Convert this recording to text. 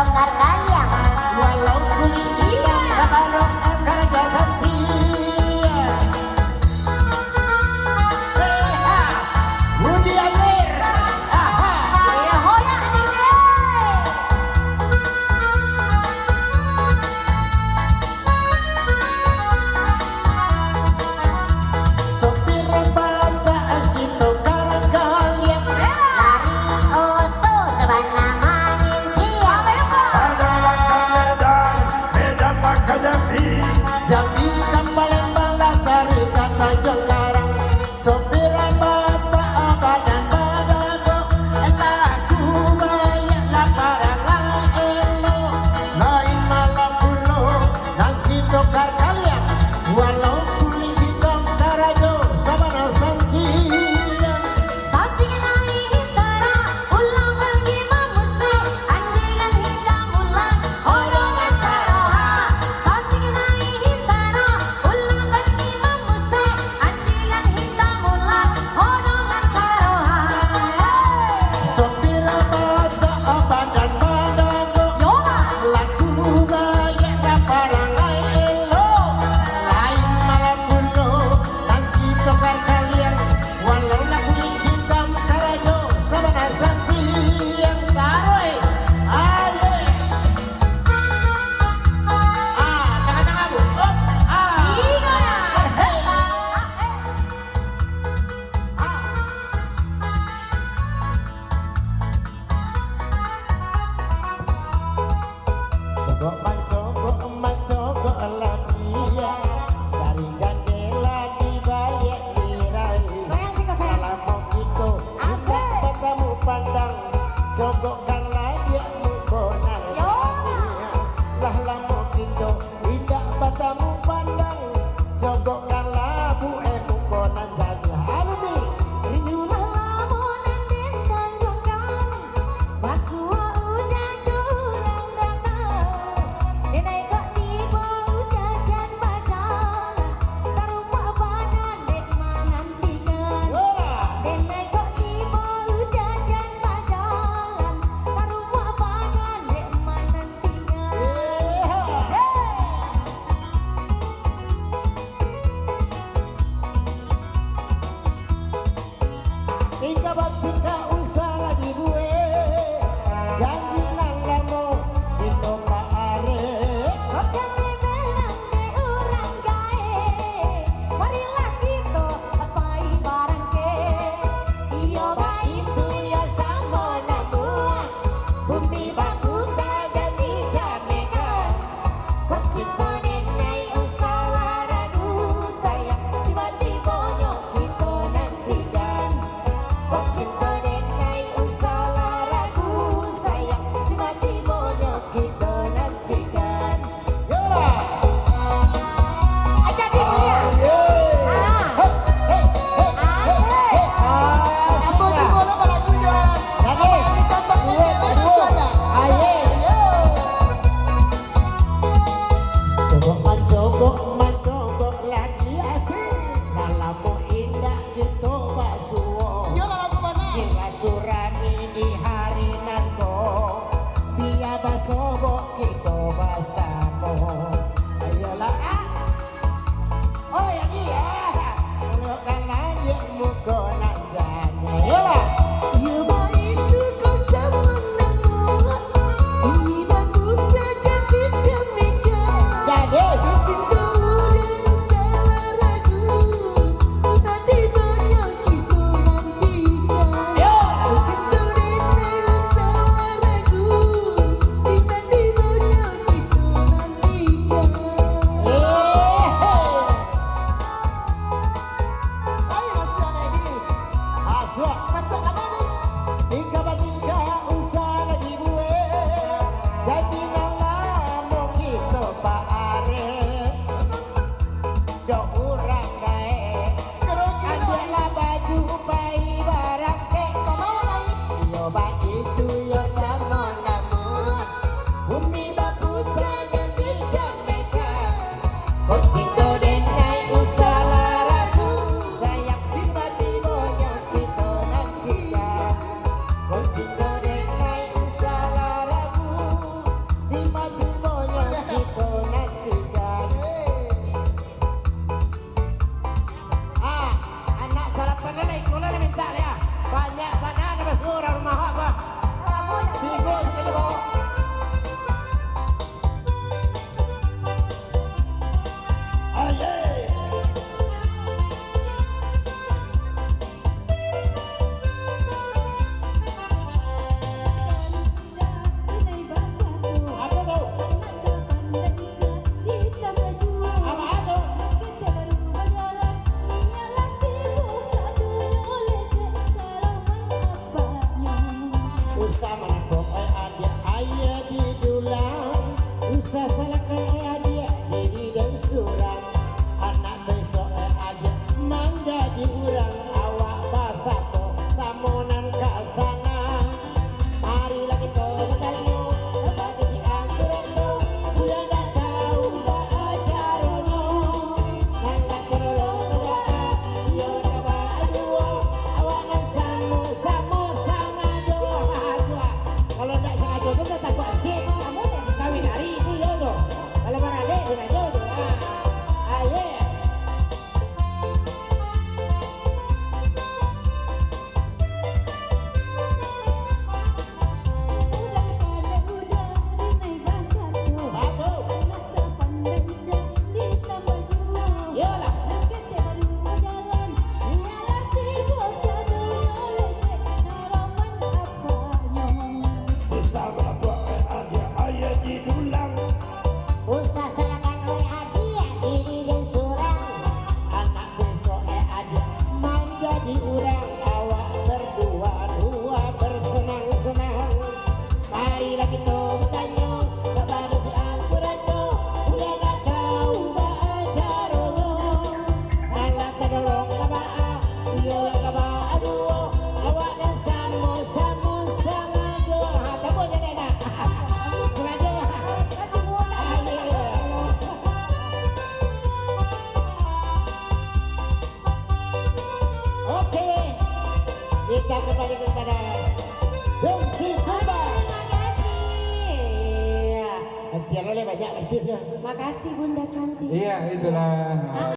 Cokar Kaliang walau kulit hitam kabarok kerja setia. Budi Amir hoya sopir bata asito Karang Kaliang lari oto sabana manin cia Medan maka Jambi Palembang latari kata Jengkarang sopir bata abadan badago laku banyak laparan elo lain malam pulo nasi Cokar Kaliang walau kulit hitam karajo sabana santian Santi nai hitara ulang pergi mamuse andingan hitam ulang hodongan saroha. Santi nai hitara ulang pergi mamuse andingan hitam ulang hodongan saroha. sopir bata abadan badago Yola laku banyak laparan elo lain malam pulo nasi Cokar Kaliang walau laku hitam karajo sabana santian taroy aye tengah-tengah bu Iya ya. Cogok mancogok lagi ya dari jendela di balik tirai. Goyang sih kok saya. Kalau mau gitu Asik. tidak padamu pandang cogokkanlah dia mukonan Yola. lah lama gitu tidak padamu pandang cogokkanlah bu mukonan jadi alumi Rindulah lamunan dendang jongkan Masua udah curang datang Denai kok tiba udah jan bajalan Tarumah badan dek manantikan Yola Denai kok tiba udah jan bajalan Tarumah badan dek manantikan Tika baktika usah lagi gue janji nan lamo itu pak are Kok jame berang de orang gae Marilah kita apai barang ke Iyo ba itu ya sama nabuah Bumi baku tak jadi jamekan Kok cinta nenai usah ragu sayang Tiba-tiba nyok kita nantikan Kok cinta nenai usah ragu sayang Tiba-tiba nyok kita nantikan yola Aja di mulia. Cogok mancogok lagi asik lalamu indah gitu basuo silaturahmi di hari nanto biar basobo gitu basamo ayolah oh yang iya kalau kalian yang mukonan jadi yola jadi Cinta udah Usaha salahkan dia diri dan surat. Anak besok aja mangga di urang. Awak basapo samonan kasana. Marilah kita bertanya kepada si angkurannya. Dia dah tahu baajarannya. Nangka terlalu tua, dia kaba dua. Awak nan samu sama doa. Kalau tak sengaja tu tak takut asyik. Kami lari itu jodoh. Kalau berada dengan jodoh. Aye. Usah serahkan oleh hadiah diri dan surang. Anak besok aja manja di urang. Awak berdua bersenang-senang. Marilah kita bertanya kepada si angkurannya. Dia dah tahu baajarannya. Alah terdorong kabaa, dia kabaa dua. Awak dan sama sengaja. Tak boleh nak. Sengaja. Oke, kita kembali kepada Dongsi Kuba. Terima kasih. Iya, jangan oleh banyak artis ya. Makasih Bunda cantik. Iya, itulah.